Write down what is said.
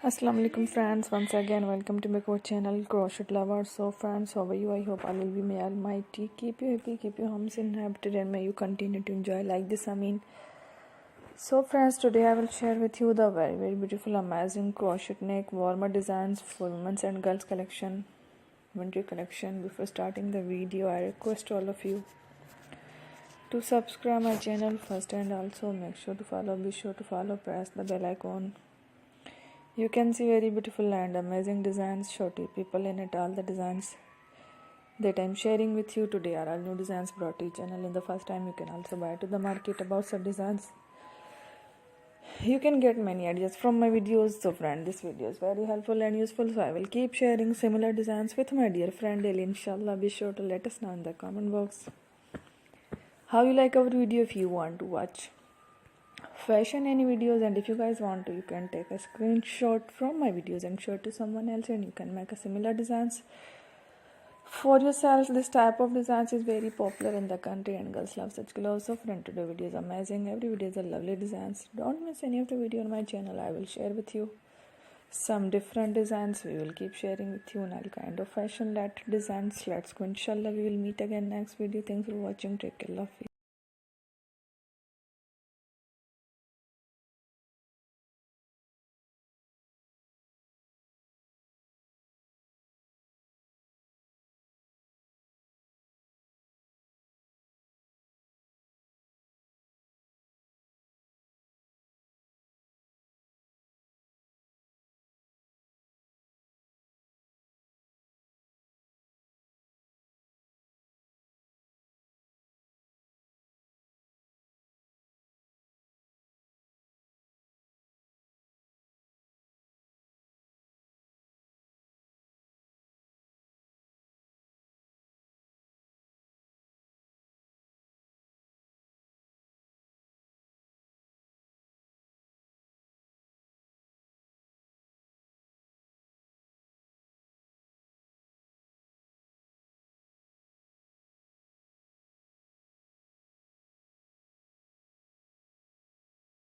Assalamu alaikum friends, once again welcome to my channel Crochet Lovers. So friends, how are you? I hope Allah will be may almighty, keep you happy, keep your homes inhabited, and may you continue to enjoy like this. So friends, today I will share with you the very beautiful amazing crochet neck warmer designs for women's and girls collection, winter collection. Before starting the video, I request all of you to subscribe my channel first, and also be sure to follow, press the bell icon. You can see very beautiful and amazing designs, shorty people in it. All the designs that I'm sharing with you today are all new designs brought to your channel in the first time. You can also buy to the market about such designs. You can get many ideas from my videos. So friend, this video is very helpful and useful, so I will keep sharing similar designs with my dear friend daily, inshallah. Be sure to let us know in the comment box how you like our video. If you want to watch fashion any videos, and if you guys want to, you can take a screenshot from my videos and show it to someone else, and you can make a similar designs for yourself. This type of designs is very popular in the country and girls love such clothes. So friend, today video is amazing. Every video is a lovely designs. Don't miss any of the video on my channel. I will share with you some different designs. We will keep sharing with you all kind of fashion led designs. Let's go, inshallah. We will meet again next video. Thanks for watching. Take care. Love you.